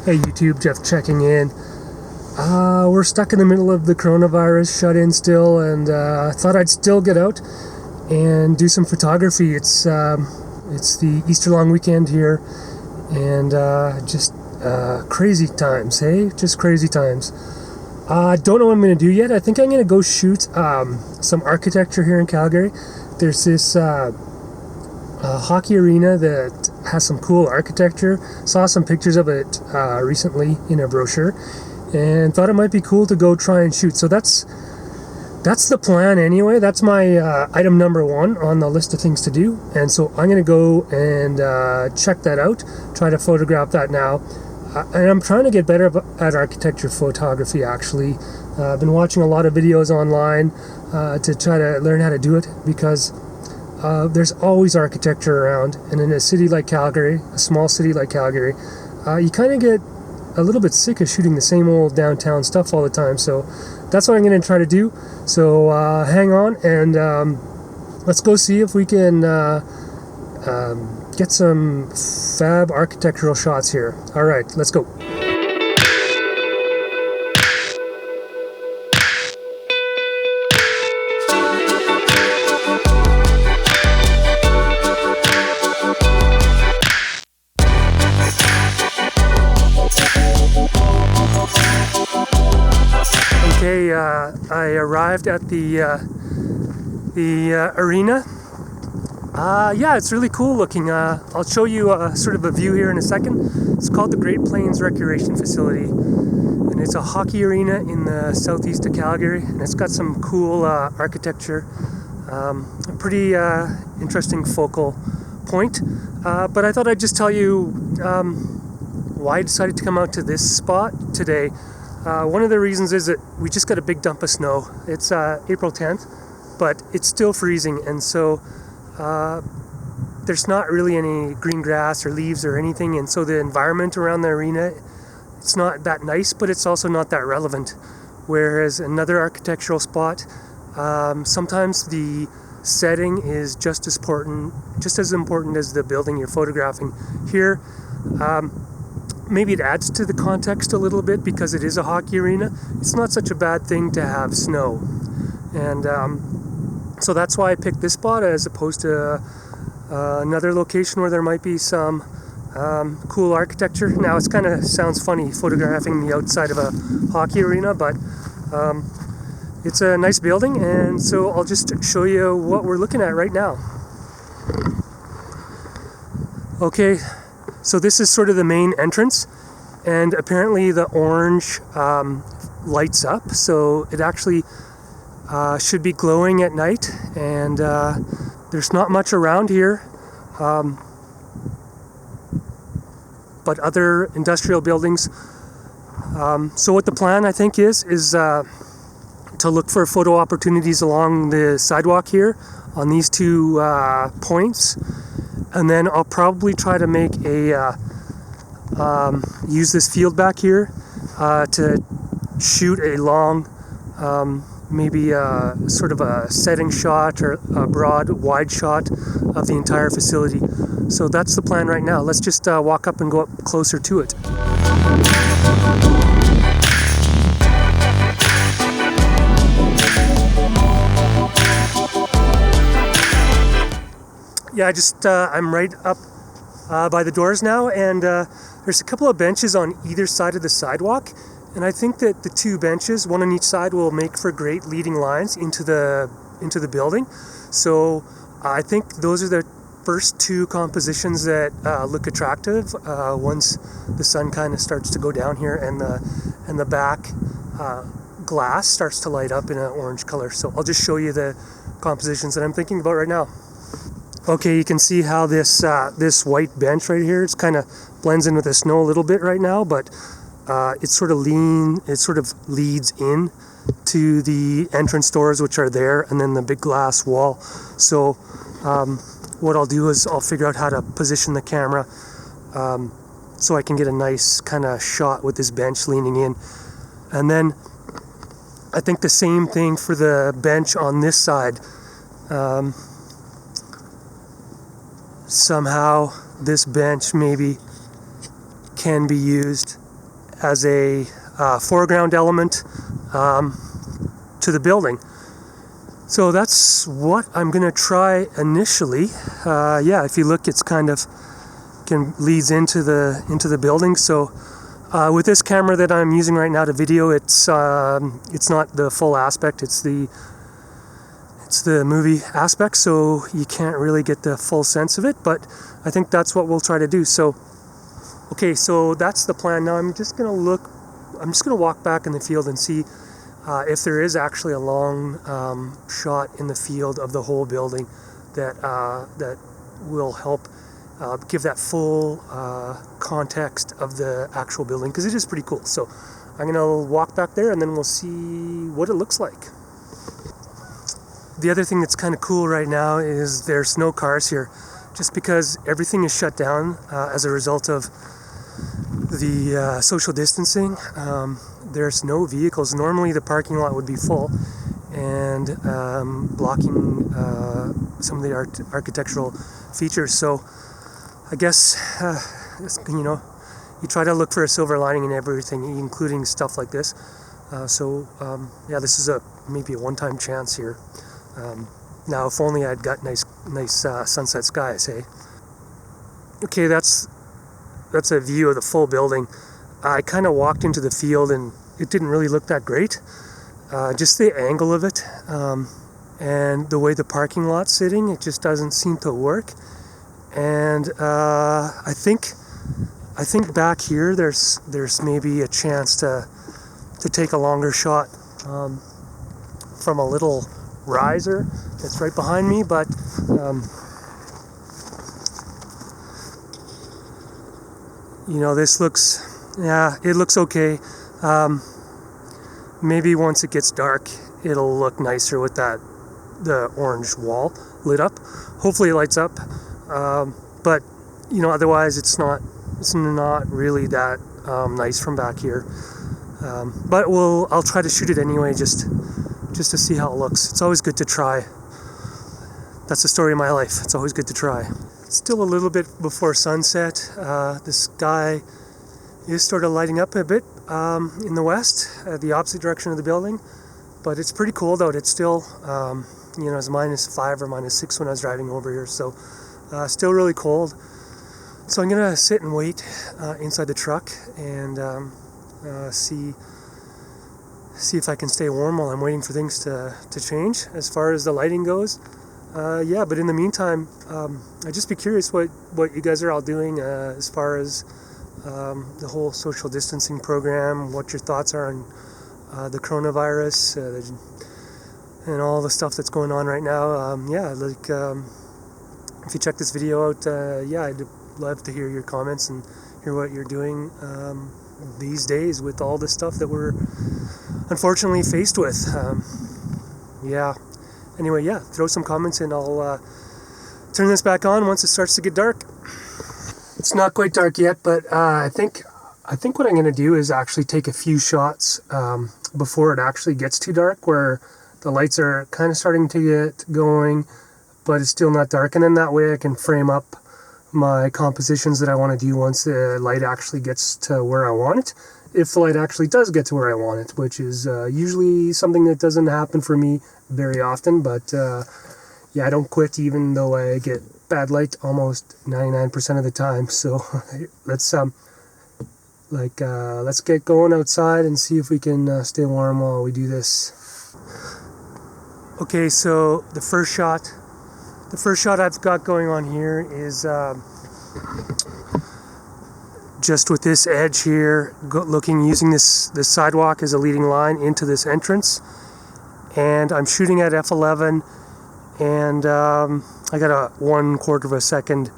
Hey YouTube, Jeff checking in. We're stuck in the middle of the coronavirus, shut in still, and I thought I'd still get out and do some photography. It's the Easter long weekend here, and just crazy times, hey? Just crazy times. I don't know what I'm going to do yet. I think I'm going to go shoot some architecture here in Calgary. There's this hockey arena that has some cool architecture. Saw some pictures of it recently in a brochure and thought it might be cool to go try and shoot. So that's the plan anyway. That's my item number one on the list of things to do, and so I'm gonna go and check that out, try to photograph that now. And I'm trying to get better at architecture photography actually. I've been watching a lot of videos online to try to learn how to do it, because there's always architecture around, and in a city like Calgary, a small city like Calgary, you kind of get a little bit sick of shooting the same old downtown stuff all the time. So that's what I'm going to try to do. So hang on, and let's go see if we can get some fab architectural shots here. All right, let's go. Okay, I arrived at the arena. Yeah, it's really cool looking. I'll show you sort of a view here in a second. It's called the Great Plains Recreation Facility, and it's a hockey arena in the southeast of Calgary, and it's got some cool architecture, a pretty interesting focal point. But I thought I'd just tell you why I decided to come out to this spot today. One of the reasons is that we just got a big dump of snow. It's April 10th, but it's still freezing, and so there's not really any green grass or leaves or anything, and so the environment around the arena, it's not that nice, but it's also not that relevant. Whereas another architectural spot, sometimes the setting is just as important as the building you're photographing. Here, maybe it adds to the context a little bit because it is a hockey arena. It's not such a bad thing to have snow, and so that's why I picked this spot as opposed to another location where there might be some cool architecture. Now, it's kind of sounds funny photographing the outside of a hockey arena, but it's a nice building, and so I'll just show you what we're looking at right now. Okay, so this is sort of the main entrance, and apparently the orange lights up, so it actually should be glowing at night, and there's not much around here, but other industrial buildings. So what the plan, I think, is to look for photo opportunities along the sidewalk here on these two points, and then I'll probably try to make a use this field back here to shoot a long maybe sort of a setting shot or a broad wide shot of the entire facility. So that's the plan right now. Let's just walk up and go up closer to it. Yeah, I'm right up by the doors now, and there's a couple of benches on either side of the sidewalk, and I think that the two benches, one on each side, will make for great leading lines into the building. So I think those are the first two compositions that look attractive once the sun kind of starts to go down here, and the back glass starts to light up in an orange color. So I'll just show you the compositions that I'm thinking about right now. Okay, you can see how this white bench right here, it's kind of blends in with the snow a little bit right now, but it sort of leads in to the entrance doors, which are there, and then the big glass wall. So what I'll do is I'll figure out how to position the camera so I can get a nice kind of shot with this bench leaning in. And then I think the same thing for the bench on this side. Somehow this bench maybe can be used as a foreground element to the building. So that's what I'm gonna try initially. Yeah, if you look, it's kind of leads into the building. So with this camera that I'm using right now to video, it's not the full aspect. It's the movie aspect, so you can't really get the full sense of it. But I think that's what we'll try to do. So okay, so that's the plan. Now I'm just gonna walk back in the field and see if there is actually a long shot in the field of the whole building that will help give that full context of the actual building, because it is pretty cool. So I'm gonna walk back there and then we'll see what it looks like. The other thing that's kind of cool right now is there's no cars here, just because everything is shut down as a result of the social distancing. There's no vehicles. Normally the parking lot would be full and blocking some of the architectural features. So I guess, you try to look for a silver lining in everything, including stuff like this. Yeah, this is maybe a one-time chance here. Now, if only I'd got nice sunset skies, hey? Okay, that's a view of the full building. I kind of walked into the field and it didn't really look that great. Just the angle of it and the way the parking lot's sitting, it just doesn't seem to work. And I think back here there's maybe a chance to take a longer shot from a little riser that's right behind me, but this looks okay. Maybe once it gets dark it'll look nicer with the orange wall lit up. Hopefully it lights up, but otherwise it's not really that nice from back here. But I'll try to shoot it anyway, just to see how it looks. It's always good to try. That's the story of my life. It's always good to try. It's still a little bit before sunset. The sky is sort of lighting up a bit in the west, the opposite direction of the building, but it's pretty cold out. It's still, it was -5 or -6 when I was driving over here, so still really cold. So I'm gonna sit and wait inside the truck and see if I can stay warm while I'm waiting for things to change as far as the lighting goes. Yeah, but in the meantime, I'd just be curious what you guys are all doing as far as the whole social distancing program, what your thoughts are on the coronavirus and all the stuff that's going on right now. If you check this video out, I'd love to hear your comments and hear what you're doing these days with all the stuff that we're unfortunately faced with. Anyway, throw some comments and I'll turn this back on once it starts to get dark. It's not quite dark yet, but I think what I'm going to do is actually take a few shots before it actually gets too dark, where the lights are kind of starting to get going, but it's still not dark, and then that way I can frame up my compositions that I want to do once the light actually gets to where I want it. If the light actually does get to where I want it, which is usually something that doesn't happen for me very often, but I don't quit even though I get bad light almost 99% of the time. So let's get going outside and see if we can stay warm while we do this. Okay, so the first shot I've got going on here is just with this edge here, using this sidewalk as a leading line into this entrance, and I'm shooting at f11, and I got a 1/4 of a second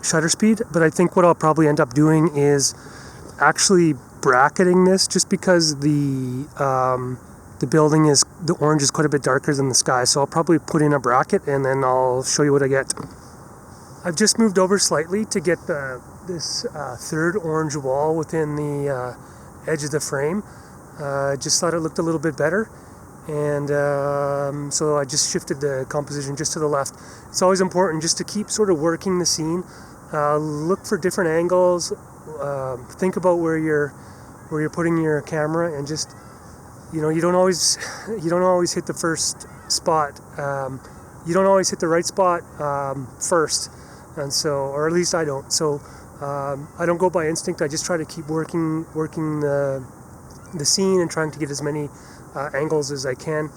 shutter speed. But I think what I'll probably end up doing is actually bracketing this, just because the orange is quite a bit darker than the sky. So I'll probably put in a bracket and then I'll show you what I get. I've just moved over slightly to get this third orange wall within the edge of the frame. Just thought it looked a little bit better, and so I just shifted the composition just to the left. It's always important just to keep sort of working the scene, look for different angles, think about where you're putting your camera, and just, you don't always hit the first spot. You don't always hit the right spot first, and so, or at least I don't. So I don't go by instinct. I just try to keep working the scene and trying to get as many angles as I can.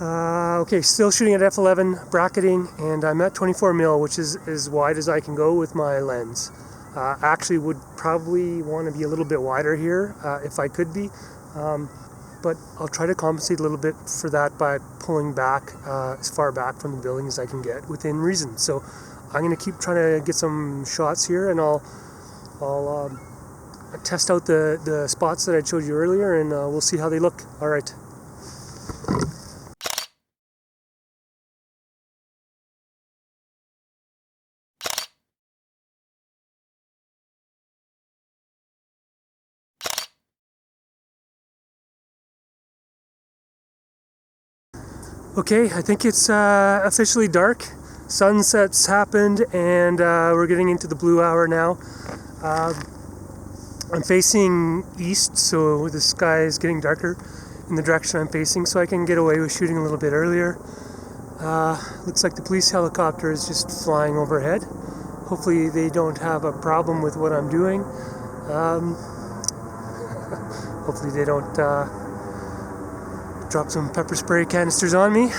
Okay, still shooting at f11, bracketing, and I'm at 24 mil, which is as wide as I can go with my lens. Actually would probably want to be a little bit wider here if I could be, but I'll try to compensate a little bit for that by pulling back as far back from the building as I can get within reason. So I'm going to keep trying to get some shots here, and I'll test out the spots that I showed you earlier, and we'll see how they look. All right. Okay, I think it's officially dark. Sunset's happened, and we're getting into the blue hour now. I'm facing east, so the sky is getting darker in the direction I'm facing, so I can get away with shooting a little bit earlier. Looks like the police helicopter is just flying overhead. Hopefully they don't have a problem with what I'm doing. Hopefully they don't drop some pepper spray canisters on me.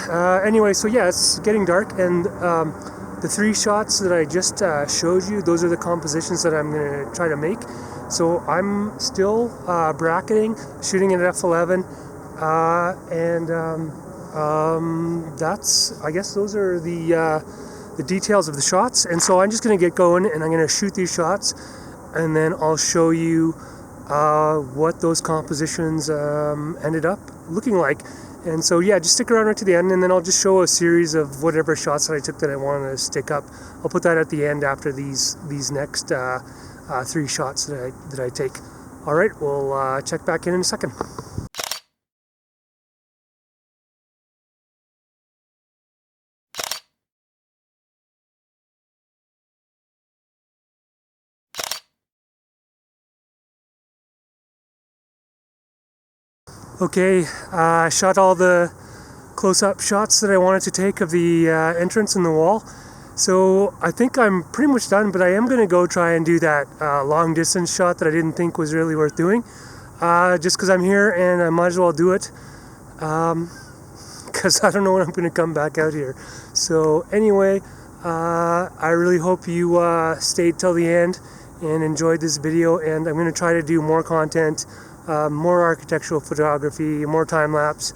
Anyway, so yeah, it's getting dark, and the 3 shots that I just showed you, those are the compositions that I'm going to try to make. So I'm still bracketing, shooting at f11, and that's, I guess those are the details of the shots. And so I'm just going to get going, and I'm going to shoot these shots, and then I'll show you what those compositions ended up looking like. And so yeah, just stick around right to the end, and then I'll just show a series of whatever shots that I took that I wanted to stick up. I'll put that at the end after these next 3 shots that I take. All right, we'll check back in a second. Okay, I shot all the close-up shots that I wanted to take of the entrance and the wall. So I think I'm pretty much done, but I am going to go try and do that long-distance shot that I didn't think was really worth doing. Just because I'm here, and I might as well do it. Because I don't know when I'm going to come back out here. So anyway, I really hope you stayed till the end and enjoyed this video, and I'm going to try to do more content, more architectural photography, more time-lapse,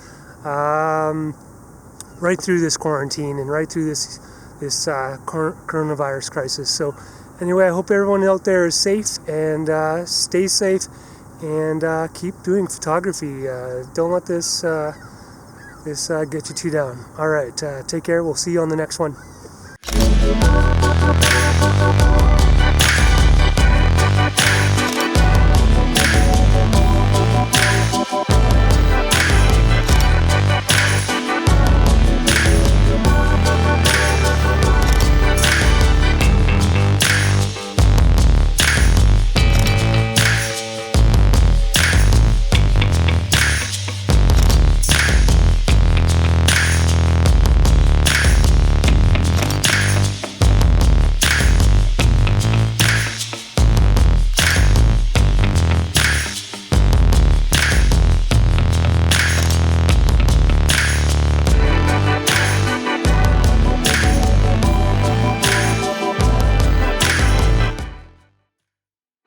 right through this quarantine and right through this coronavirus crisis. So anyway, I hope everyone out there is safe, and stay safe, and keep doing photography. Don't let this get you too down. All right, take care. We'll see you on the next one.